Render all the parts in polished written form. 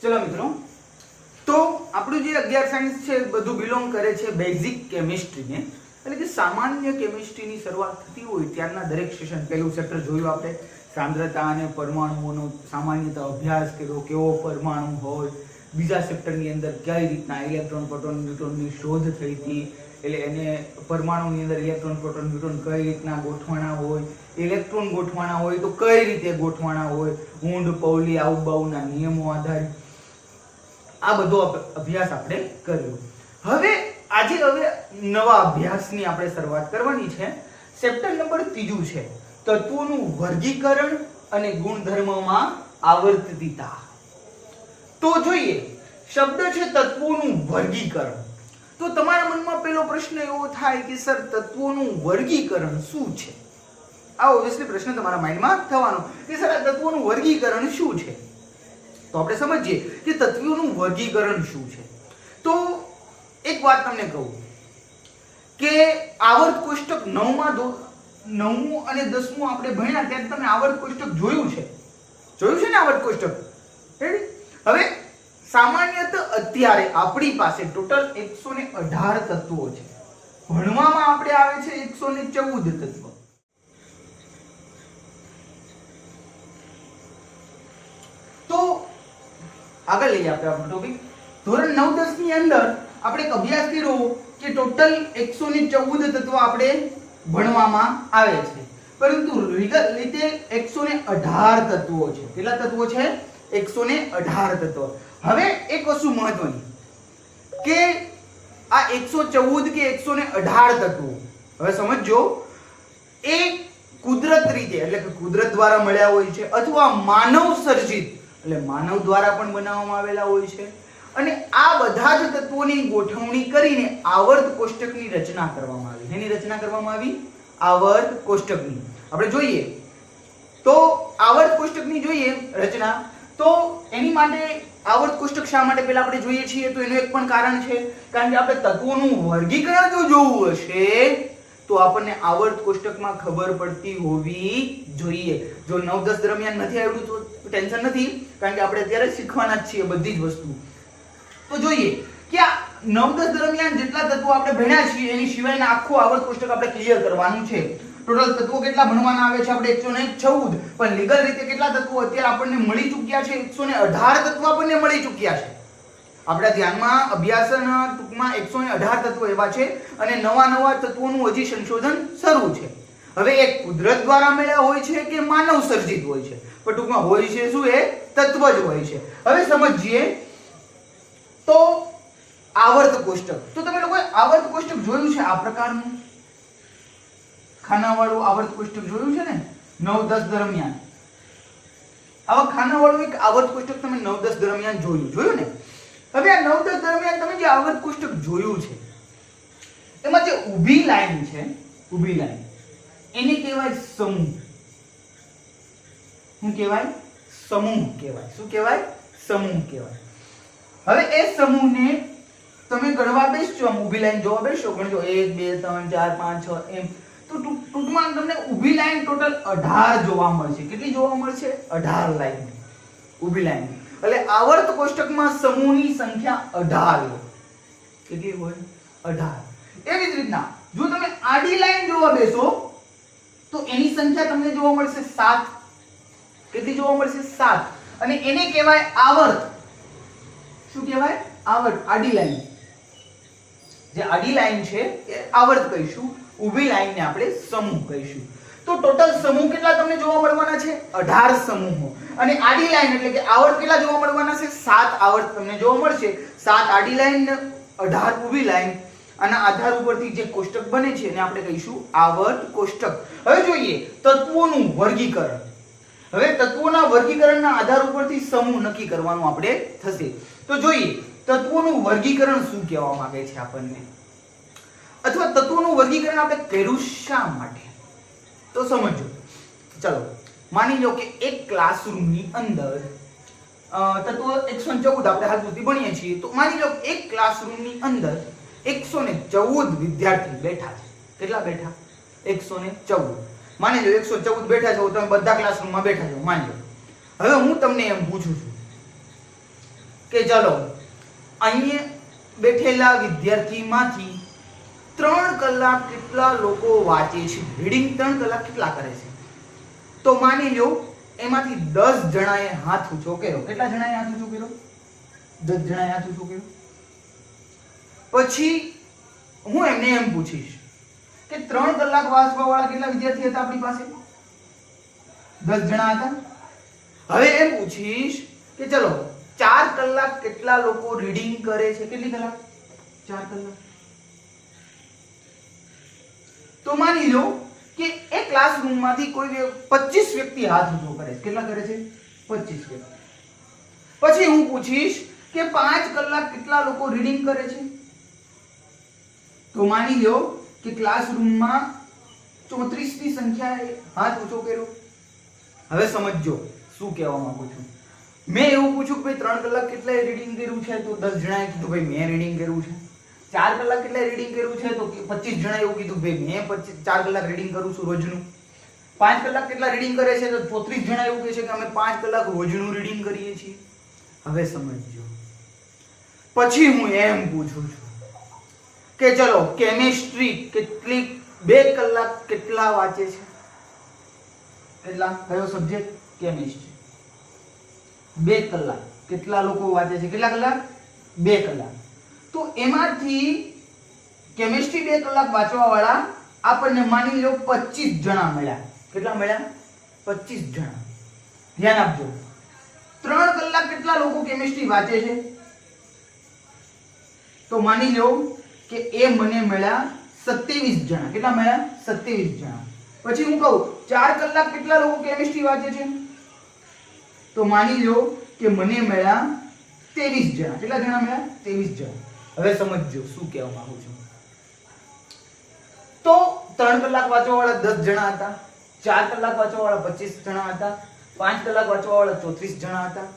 ચલો મિત્રો, તો આપણું જે 11 સાયન્સ છે બધું બિલોંગ કરે છે બેઝિક કેમિસ્ટ્રીને, એટલે કે સામાન્ય કેમિસ્ટ્રીની શરૂઆત થતી હોય ત્યારના દરેક સેશન. પહેલું ચેપ્ટર જોયું આપણે સાંદ્રતા અને પરમાણુઓનો સામાન્યતઃ અભ્યાસ કર્યો, કેવો પરમાણુ હોય. બીજા ચેપ્ટરની અંદર કઈ રીતના ઇલેક્ટ્રોન પ્રોટોન ન્યુટ્રોનની શોધ થઈ હતી, એટલે એને પરમાણુની અંદર ઇલેક્ટ્રોન પ્રોટોન ન્યુટ્રોન કઈ રીતના ગોઠવાના હોય, ઇલેક્ટ્રોન ગોઠવાના હોય તો કઈ રીતે ગોઠવાના હોય, ઊંડ પૌલી આઉબાઉના નિયમો આધારિત આ બધો અભ્યાસ આપણે કર્યો. હવે નવા અભ્યાસની આપણે શરૂઆત કરવાની છે. ચેપ્ટર નંબર 3 છે તત્વોનું વર્ગીકરણ અને ગુણધર્મમાં આવર્તિતતા. તો જોઈએ, શબ્દ છે તત્વોનું વર્ગીકરણ. તો તમારા મનમાં પહેલો પ્રશ્ન એવો થાય કે સર તત્વોનું વર્ગીકરણ શું છે? આ ઓબ્વિયસલી પ્રશ્ન તમારા માઇન્ડમાં થવાનો કે સર આ તત્વોનું વર્ગીકરણ શું છે. તો આપણે સમજીએ કે તત્વોનું વર્ગીકરણ શું છે. તો એક વાત તમને કહું કે આવર્ત કોષ્ટક 9મું અને 10મું આપણે ભણ્યા ત્યારે તમે આવર્ત કોષ્ટક જોયું છે ને આવર્ત કોષ્ટક. રેડી? હવે સામાન્યતઃ અત્યારે આપણી પાસે ટોટલ 118 તત્વો છે. ભણવામાં આપણે આવે છે 114 તત્વો. તો આગળ લઈએ આપણે આપણો ટોપિક. ધોરણ 9-10 ની અંદર આપણે એક અભ્યાસ કર્યો કે ટોટલ 114 તત્વો આપણે ભણવામાં આવે છે, પરંતુ રીઅલ રીતે 118 તત્વો છે. કેટલા તત્વો છે? 118 તત્વો. હવે એક વસ્તુ મહત્વની કે આ 114 કે 118 તત્વો હવે સમજો, એ કુદરત રીતે એટલે કે કુદરત દ્વારા મળ્યા હોય છે અથવા માનવ સર્જિત એટલે માનવ દ્વારા પણ બનાવવામાં આવેલા હોય છે. અને આ બધા જ તત્વોની ગોઠવણી કરીને આવર્ત કોષ્ટકની રચના કરવામાં આવી. એની રચના કરવામાં આવી આવર્ત કોષ્ટકની. આપણે જોઈએ તો આવર્ત કોષ્ટકની જોઈએ રચના. તો એની માટે આવર્ત કોષ્ટક શા માટે પહેલા આપણે જોઈએ છીએ? તો એનું એક પણ કારણ છે, કારણ કે આપણે તત્વોનું વર્ગીકરણ જો જોવું હશે તો આપણને આવર્ત કોષ્ટકમાં ખબર પડતી હોવી જોઈએ. જો 9-10 દરમિયાન નથી આવડ્યું તો ટેન્શન નથી, કારણ કે આપણે અત્યારે શીખવાના જ છીએ બધી જ વસ્તુ. તો જોઈએ કે આ 9-10 દરમિયાન જેટલા તત્વો આપણે ભણ્યા છીએ એની સિવાયના આખું આવર્ત કોષ્ટક આપણે ક્લિયર કરવાનું છે. ટોટલ તત્વો કેટલા ભણવાના આવે છે? આપણે 114, પણ લીગલ રીતે કેટલા તત્વો અત્યારે આપણને મળી ચૂક્યા છે? 118 તત્વો આપણને મળી ચૂક્યા છે. આપણા ધ્યાનમાં અભ્યાસના ટૂંકમાં 118 તત્વો એવા છે અને નવા તત્વોનું હજી સંશોધન શરૂ છે. હવે એક કુદરત દ્વારા મળ્યા હોય છે કે માનવ સર્જિત હોય છે, પણ ટૂંકમાં હોય છે શું? એ તત્વ જ હોય છે. હવે સમજીએ તો આવર્ત કોષ્ટક. તો તમે લોકોએ આવર્ત કોષ્ટક જોયું છે આ પ્રકારનું ખાનાવાળું આવર્ત કોષ્ટક જોયું છે ને 9-10 દરમિયાન? આવા ખાનાવાળું એક આવર્ત કોષ્ટક તમે 9-10 દરમિયાન જોયું ને? હવે આ 9-10 દરમિયાન તમે જે આવર્ત કોષ્ટક જોયું છે એમાં જે ઊભી લાઈન છે, ઊભી લાઈન એને કહેવાય સમૂહ. શું કહેવાય? સમૂહ કહેવાય. શું કહેવાય? સમૂહ કહેવાય. હવે એ સમૂહને તમે ગણવા બેસજો, આમ ઊભી લાઈન જોવા બેસજો, ગણજો 1 2 3 4 5 6 એમ. તો ટૂંકમાં તમને ઊભી લાઈન ટોટલ 18 જોવા મળશે. કેટલી જોવા મળશે? 18 લાઈન ઊભી લાઈન. એટલે આવર્ત કોષ્ટકમાં સમૂહની સંખ્યા 18. કેટલી હોય? 18. એવી જ રીતના જો તમે આડી લાઈન જોવા બેસો તો એની સંખ્યા તમને જોવા મળશે 7. કેટલી જોવા મળશે? 7. અને એને કહેવાય આવર્ત. શું કહેવાય? આવર્ત. આડી લાઈન, જે આડી લાઈન છે એ આવર્ત કહીશું, ઊભી લાઈનને આપણે સમૂહ કહીશું. તો ટોટલ સમૂહ કેટલા તમને જોવા મળવાના છે? 18 સમૂહો. અને આડી લાઈન એટલે કે આવર્ત કેટલા જોવા મળવાના છે? 7 આવર્ત તમને જોવા મળશે. 7 આડી લાઈન, 18 ઊભી લાઈન. આના આધાર ઉપરથી જે કોષ્ટક બને છે એને આપણે કહીશું આવર્ત કોષ્ટક. હવે જોઈએ તત્વોનું વર્ગીકરણ. હવે તત્વોના વર્ગીકરણના આધાર ઉપરથી સમૂહ નક્કી કરવાનું આપણે થશે. તો જોઈએ તત્વોનું વર્ગીકરણ શું કહેવા માંગે છે આપણને, અથવા તત્વોનું વર્ગીકરણ આપણે કર્યું શા માટે? તો સમજો. ચલો માની લો કે એક ક્લાસરૂમની અંદર તત્વો 114 આપણે હાલ સુધી ભણીએ છીએ. તો માની લો એક ક્લાસરૂમની અંદર 114 વિદ્યાર્થી બેઠા છે. કેટલા બેઠા? 114. માની લો 114 બેઠા છો, તમે બધા ક્લાસરૂમમાં બેઠા છો માની લો. હવે હું તમને એમ પૂછું છું કે ચલો અહીંયા બેઠેલા વિદ્યાર્થીમાંથી 3 કલાક કેટલા લોકો વાંચે છે, રીડિંગ 3 કલાક કેટલા કરે છે? તો માની લો એમાંથી 10 જણાએ હાથ ઊંચો કર્યો. કેટલા જણાએ હાથ ઊંચો કર્યો? 10 જણાએ હાથ ઊંચો કર્યો. પછી હું એમને એમ પૂછીશ કે 3 કલાક વાંચવા વાળા કેટલા વિદ્યાર્થી હતા આપણી પાસે? 10 જણા હતા. હવે એમ પૂછીશ કે ચલો 4 કલાક કેટલા લોકો રીડિંગ કરે છે? કેટલી કલાક? 4 કલાક. તો માની લો કે એક ક્લાસરૂમમાંથી કોઈ 25 વ્યક્તિ હાથ ઊંચો કરે છે. કેટલા કરે છે? 25 વ્યક્તિ. પછી હું પૂછીશ કે 5 કલાક કેટલા લોકો રીડિંગ કરે છે? તો માની લો કે ક્લાસરૂમમાં 34 ની સંખ્યાએ હાથ ઊંચો કર્યો. હવે સમજજો શું કહેવા માંગુ છું. મેં એવું પૂછ્યું કે ભાઈ 3 કલાક કેટલાએ રીડિંગ કર્યું છે? તો 10 જણાએ કીધું ભાઈ મેં રીડિંગ કર્યું છે. 4 કલાક કેટલાએ રીડિંગ કર્યું છે? તો 25 જણાએ એવું કીધું ભાઈ મેં 4 કલાક રીડિંગ કરું છું રોજનું. 5 કલાક કેટલા રીડિંગ કરે છે? તો 34 જણા એવું કહે છે કે અમે 5 કલાક રોજનું રીડિંગ કરીએ છીએ. હવે સમજજો. પછી હું એમ પૂછું છું કે ચલો કેમિસ્ટ્રી કેટલી 2 કલાક કેટલા વાંચે છે? કેટલા? કયો સબ્જેક્ટ? કેમિસ્ટ્રી. 2 કલાક કેટલા લોકો વાંચે છે? કેટલા કલાક? 2 કલાક. તો એમાંથી કેમિસ્ટ્રી 2 કલાક વાંચવા વાળા આપણને માની લો 25 જણા મળ્યા. કેટલા મળ્યા? 25 જણા. ધ્યાન આપજો. 3 કલાક કેટલા લોકો કેમિસ્ટ્રી વાંચે છે? તો માની લો કે એ મને મળ્યા 27 જણા. કેટલા મળ્યા? 27 જણા. પછી હું કહું 4 કલાક કેટલા લોકો કેમિસ્ટ્રી વાંચે છે? તો માની લો કે મને મળ્યા 23 જણા. કેટલા જણા મળ્યા? 23 જણા. હવે સમજજો શું કહેવા માંગુ છું. તો 3 કલાક વાંચવા વાળા 10 જણા હતા, 4 કલાક વાંચવા વાળા 25 જણા હતા, 5 કલાક વાંચવા વાળા 34 જણા હતા.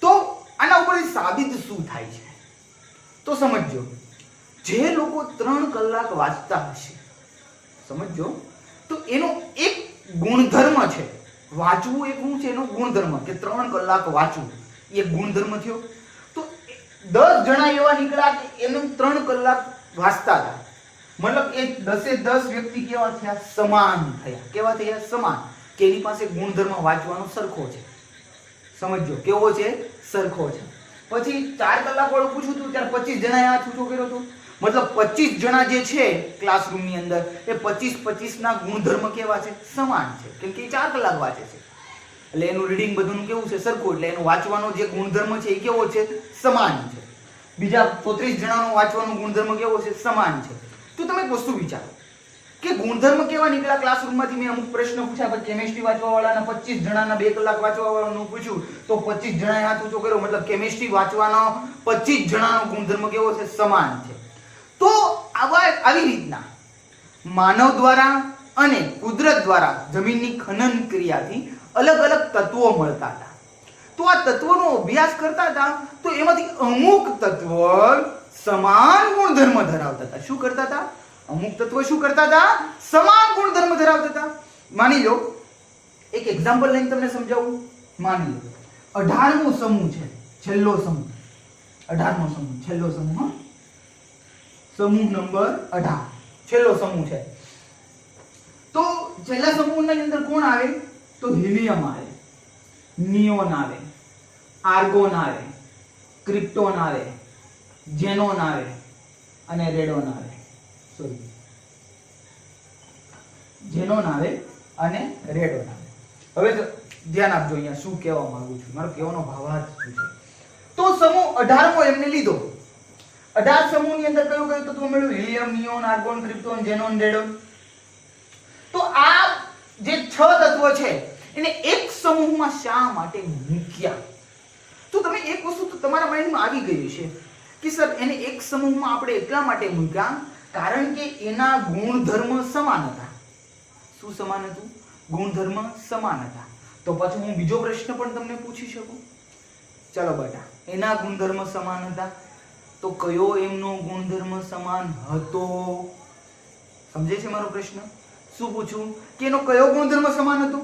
તો આના ઉપરથી સાબિત શું થાય છે? તો સમજજો. જે લોકો 3 કલાક વાંચતા હશે, સમજજો, તો એનો એક ગુણધર્મ છે. વાંચવું એક શું છે? એનો ગુણધર્મ કે 3 કલાક વાંચવું એ ગુણધર્મ થયો. તો 10 જણા એવા નીકળ્યા કે એનો 3 કલાક વાંચતા હતા. મતલબ એ 10 વ્યક્તિ કેવા થયા? સમાન થયા. કેવા થયા? સમાન. કે એની પાસે ગુણધર્મ વાંચવાનો સરખો છે. સમજજો કેવો છે? સરખો છે. પછી 4 કલાક વાળું પૂછ્યું હતું ત્યારે 25 જણાએ હાથ ઊંચો કર્યો હતો. મતલબ 25 જણા જે છે ક્લાસરૂમની અંદર એ 25 ના ગુણધર્મ કેવા છે? સમાન છે. કેમ કે 4 કલાક વાંચે છે એટલે એનું રીડિંગ બધું કેવું છે? સરખું. એટલે એનો વાંચવાનો જે ગુણધર્મ છે એ કેવો છે? સમાન છે. બીજા 34 જણાનો વાંચવાનો ગુણધર્મ કેવો છે? સમાન છે. તો તમે એક વસ્તુ વિચારો કે ગુણધર્મ કેવા નીકળ્યા ક્લાસરૂમમાંથી? મેં અમુક પ્રશ્ન પૂછ્યા પણ કેમિસ્ટ્રી વાંચવા વાળાના 25 જણાના 2 કલાક વાંચવા વાળાનું પૂછ્યું તો 25 જણાએ હાથ ઊંચો કર્યો. મતલબ કેમિસ્ટ્રી વાંચવાનો 25 જણાનો ગુણધર્મ કેવો છે? સમાન છે. તો આવી રીતના માનવ દ્વારા અને કુદરત દ્વારા જમીનની ખનન ક્રિયાથી અલગ અલગ તત્વો મળતા હતા. તો આ તત્વોનો અભ્યાસ કરતા હતા તો એમાંથી અમુક તત્વ સમાન ગુણધર્મ ધરાવતા હતા. શું કરતા હતા? અમુક તત્વો શું કરતા હતા? સમાન ગુણધર્મ ધરાવતા હતા. માની લો એક એક્ઝામ્પલ લઈને તમને સમજાવું. માની લો 18મો સમૂહ છે, છેલ્લો સમૂહ. 18મો સમૂહ, છેલ્લો સમૂહ. સમૂહ નંબર 18 છેલ્લો સમૂહ છે. તો છેલ્લા સમૂહની અંદર કોણ આવે? તો હિલિયમ આવે, નિયોન આવે, આર્ગોન આવે, ક્રિપ્ટોન આવે, ઝેનોન આવે અને રેડોન આવે. સોરી, ઝેનોન આવે અને રેડોન આવે. હવે ધ્યાન આપજો અહીંયા શું કહેવા માંગુ છું. મારો કહેવાનો ભાવાર્થ શું છે? તો સમૂહ 18મો એમને લીધો. 18 સમૂહની અંદર કયું કયું તત્વ મળ્યું? Helium, neon, argon, krypton, xenon, radon. તો આ જે 6 તત્વો છે એને એક સમૂહમાં શા માટે મૂક્યા? તો તમે એક વસ્તુ તો તમારા માઇન્ડમાં આવી ગઈ છે કે સર એને એક સમૂહમાં આપણે એટલા માટે મૂક્યા કારણ કે એના ગુણધર્મ સમાન હતા. શું સમાન હતું? ગુણધર્મ સમાન હતા. તો પછી હું બીજો પ્રશ્ન પણ તમને પૂછી શકું. ચલો બેટા, એના ગુણધર્મ સમાન હતા તો કયો એમનો ગુણધર્મ સમાન હતો? સમજે છે મારો પ્રશ્ન? શું પૂછું કે એનો કયો ગુણધર્મ સમાન હતો?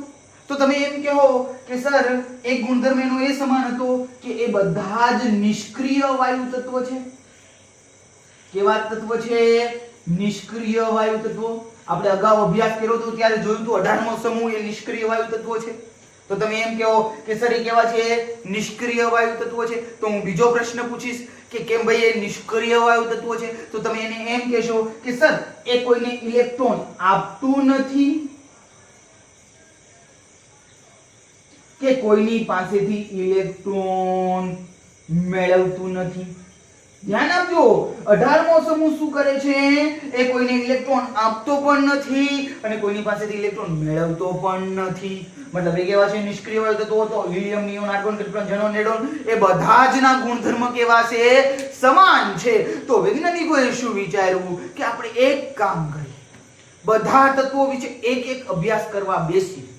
તો તમે એમ કહો કે સર એક ગુણધર્મ એનો એ સમાન હતો કે એ બધા જ નિષ્ક્રિય વાયુ તત્વો છે. કેવા તત્વો છે? નિષ્ક્રિય વાયુ તત્વો. આપણે અગાઉ અભ્યાસ કર્યો હતો ત્યારે જોયું હતું 18મો સમૂહ એ નિષ્ક્રિય વાયુ તત્વો છે. તો તમે એમ કહો કે સર એ કેવા છે? નિષ્ક્રિય વાયુ તત્વો છે. તો હું બીજો પ્રશ્ન પૂછીશ કે કેમ ભાઈ એ નિષ્ક્રિય વાયુ તત્વો છે? તો તમે એને એમ કહેશો કે સર એ કોઈને ઇલેક્ટ્રોન આપતું નથી કે કોઈની પાસેથી ઇલેક્ટ્રોન મેળવતું નથી. ધ્યાન આપજો, 18મો સમૂહ શું કરે છે? એ કોઈને ઇલેક્ટ્રોન આપતો પણ નથી અને કોઈની પાસેથી ઇલેક્ટ્રોન મેળવતો પણ નથી. મતલબ એ કેવા છે? નિષ્ક્રિય વાયુ તત્વો. તો helium, neon, argon, krypton, xenon, radon એ બધા જ ના ગુણધર્મ કેવા છે? સમાન છે. તો વૈજ્ઞાનિકોએ શું વિચાર્યું કે આપણે એક કામ કરીએ, બધા તત્વો વિશે એક એક અભ્યાસ કરવા બેસીએ.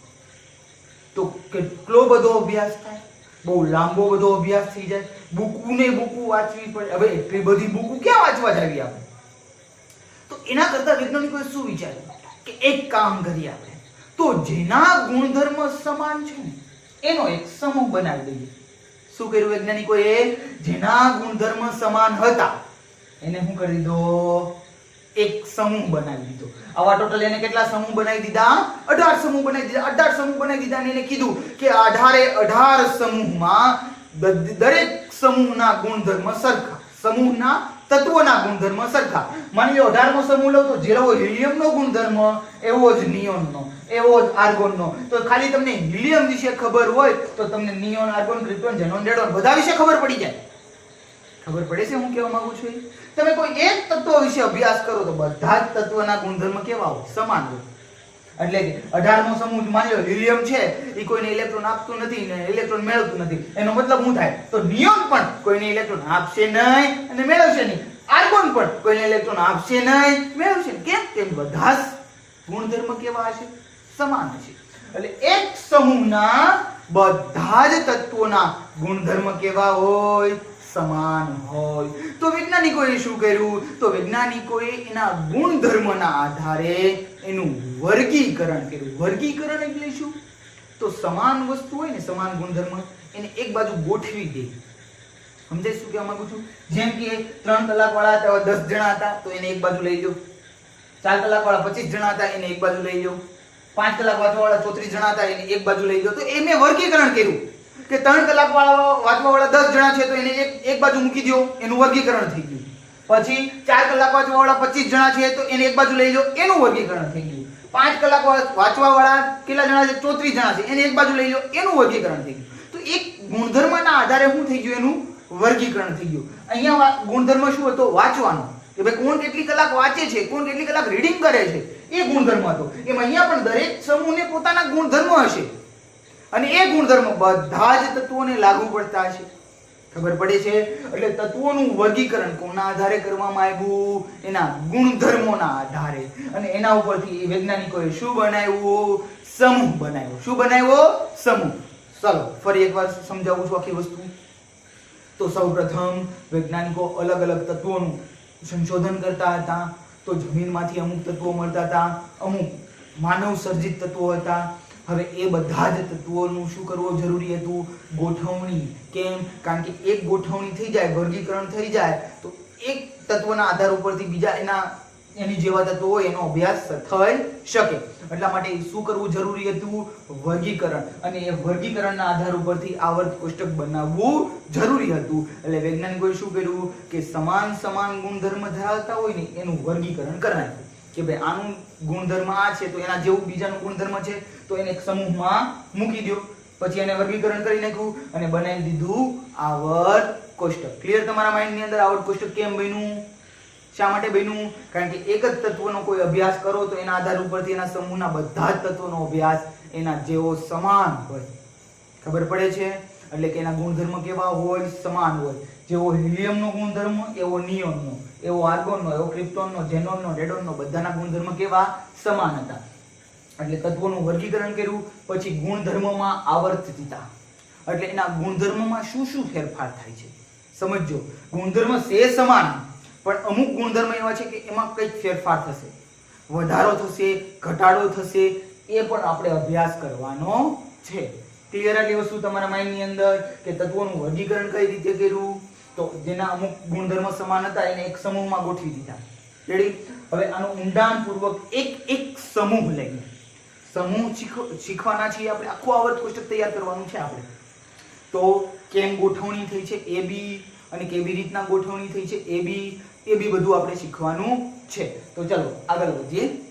તો કેટલો બધો અભ્યાસ થાય, બહુ લાંબો બધો અભ્યાસ થઈ જાય, બુકુ વાંચવી પડે. હવે એટલી બધી બુકુ ક્યાં વાંચવા જાવી આપણે? તો એના કરતા વૈજ્ઞાનિકોએ શું વિચાર્યું કે એક કામ કરીએ આપણે, તો જેના ગુણધર્મ સમાન છે ને એનો એક સમૂહ બનાવી દઈએ. શું કર્યું વૈજ્ઞાનિકોએ? જેના ગુણધર્મ સમાન હતા એને શું કરી દીધો? એક સમૂહ બનાવી દીધો. આવા ટોટલ એને કેટલા સમૂહ બનાવી દીધા? 18 સમૂહ બનાવી દીધા. 18 સમૂહ બનાવી દીધા અને એને કીધું કે 18 સમૂહમાં દરેક સમૂહના ગુણધર્મ સરખા, સમૂહના તત્વોના ગુણધર્મ સરખા. માની લો 18મો સમૂહ લો તો જેવો હિલિયમનો ગુણધર્મ એવો જ નિયોનનો, એવો જ આર્ગોનનો. તો ખાલી તમને હિલિયમ વિશે ખબર હોય તો તમને neon, argon, krypton, xenon, radon બધા વિશે ખબર પડી જાય. ખબર પડે છે હું કહેવા માંગુ છું? તમે કોઈ એક તત્વ વિશે અભ્યાસ કરો તો બધા જ તત્વના ગુણધર્મ કેવા હોય? સમાન હોય. એટલે કે 18મો સમૂહ માની લો હિલિયમ છે, એ કોઈને ઇલેક્ટ્રોન આપતું નથી ને ઇલેક્ટ્રોન મેળવતું નથી. એનો મતલબ શું થાય? તો નિયોન પણ કોઈને ઇલેક્ટ્રોન આપશે નહીં અને મેળવશે નહીં. આર્ગોન પણ કોઈને ઇલેક્ટ્રોન આપશે નહીં, મેળવશે નહીં. કેમ? તેમ બધા જ ગુણધર્મ કેવા હશે? સમાન હશે. એટલે એક સમૂહના બધા જ તત્વોના ગુણધર્મ કેવા હોય? સમાન હોય. તો વૈજ્ઞાનિકોએ શું કર્યું? તો વૈજ્ઞાનિકોએ એના ગુણધર્મના આધારે એનું વર્ગીકરણ કર્યું. વર્ગીકરણ એટલે શું? તો સમાન વસ્તુ હોય ને, સમાન ગુણધર્મ, એને એક બાજુ ગોઠવી દે. સમજાય શું કહેવા માંગુ છું? જેમ કે 3 કલાક વાળા હતા 10 જણા હતા તો એને એક બાજુ લઈ લો. 4 કલાક વાળા 25 જણા હતા એને એક બાજુ લઈ લો. 5 કલાક વાળા 34 જણા હતા એને એક બાજુ લઈ લો. તો એ મેં વર્ગીકરણ કર્યું કે 3 કલાક વાળા 10 જણા છે તો એને એક બાજુ મૂકી દો, એનું વર્ગીકરણ થઈ ગયું. પછી 4 કલાક વાળા 25 જણા છે તો એને એક બાજુ લઈ લો, એનું વર્ગીકરણ થઈ ગયું. 5 કલાક વાંચવા વાળા કેટલા જણા છે? 34 જણા છે, એને એક બાજુ લઈ લો, એનું વર્ગીકરણ થઈ ગયું. તો એક ગુણધર્મના આધારે શું થઈ ગયું? એનું વર્ગીકરણ થઈ ગયું. અહીંયા ગુણધર્મ શું હતો? વાંચવાનો. કે ભાઈ કોણ કેટલી કલાક વાંચે છે, કોણ કેટલી કલાક રીડિંગ કરે છે, એ ગુણધર્મ હતો. એમ અહીંયા પણ દરેક સમૂહને પોતાના ગુણધર્મ હશે અને એ ગુણધર્મ બધા જ તત્વોને લાગુ પડતા હશે. ખબર પડે છે? એટલે તત્વોનું વર્ગીકરણ કોના આધારે કરવામાં આવ્યું? એના ગુણધર્મોના આધારે. અને એના ઉપરથી વૈજ્ઞાનિકોએ શું બનાવ્યું? સમૂહ બનાવ્યો. શું બનાવ્યો? સમૂહ. ચાલો ફરી એકવાર સમજાવું છું આખી વસ્તુ. તો સૌપ્રથમ વૈજ્ઞાનિકો અલગ અલગ તત્વોનું સંશોધન કરતા હતા. તો જમીનમાંથી અમુક તત્વો મળતા હતા, અમુક માનવ સર્જિત તત્વો હતા. હવે એ બધા જ તત્વોનું શું કરવું જરૂરી હતું? ગોઠવણી. કેમ? કારણ કે એક ગોઠવણી થઈ જાય, વર્ગીકરણ થઈ જાય તો એક તત્વના આધાર ઉપરથી બીજા એની જેવા તત્વો હોય એનો અભ્યાસ થઈ શકે. એટલા માટે શું કરવું જરૂરી હતું? વર્ગીકરણ. અને એ વર્ગીકરણના આધાર ઉપરથી આવર્ત કોષ્ટક બનાવવું જરૂરી હતું. એટલે વૈજ્ઞાનિકોએ શું કર્યું કે સમાન ગુણધર્મ ધરાવતા હોય ને એનું વર્ગીકરણ કરી નાખ્યું કે ભાઈ આનું ગુણધર્મ આ છે તો એના જેવું બીજાનું ગુણધર્મ છે તો એને એક સમૂહમાં મૂકી દો. પછી એને વર્ગીકરણ કરી નાખ્યું અને બનાવી દીધું આવર્ત કોષ્ટક. ક્લિયર? તમારા માઇન્ડની અંદર આવર્ત કોષ્ટક કેમ બન્યું? શા માટે બન્યું? કારણ કે એક જ તત્વનો કોઈ અભ્યાસ કરો તો એના આધાર ઉપરથી એના સમૂહના બધા જ તત્વોનો અભ્યાસ એના જેવો સમાન હોય. ખબર પડે છે? એટલે કે એના ગુણધર્મ કેવા હોય? સમાન હોય. જેવો હિલિયમનો ગુણધર્મ એવો નિયોનનો, એવો આર્ગોનનો, એવો ક્રિપ્ટોનનો, ઝેનોનનો, રેડોનનો બધાના ગુણધર્મ કેવા? સમાન હતા. એટલે તત્વોનું વર્ગીકરણ કર્યું. પછી ગુણધર્મમાં આવર્તિતતા. એટલે એના ગુણધર્મમાં શું શું ફેરફાર થાય છે સમજો. ગુણધર્મ છે સમાન પણ અમુક ગુણધર્મ એવા છે કે એમાં કંઈક ફેરફાર થશે, વધારો થશે, ઘટાડો થશે, એ પણ આપણે અભ્યાસ કરવાનો છે. ક્લિયર આટલી વસ્તુ તમારા માઇન્ડની અંદર કે તત્વોનું વર્ગીકરણ કઈ રીતે કર્યું, તો જેના અમુક ગુણધર્મ સમાન હતા એને એક સમૂહમાં ગોઠવી દીધા. રેડી? હવે આનું ઊંડાણપૂર્વક એક સમૂહ લઈએ. સમૂહ શીખવાના છીએ આપણે. આખું આવર્ત કોષ્ટક તૈયાર કરવાનું છે આપણે. તો કેમ ગોઠવણી થઈ છે AB અને કેવી રીતના ગોઠવણી થઈ છે AB, એ બી બધું આપણે શીખવાનું છે. તો ચાલો આગળ વધીએ.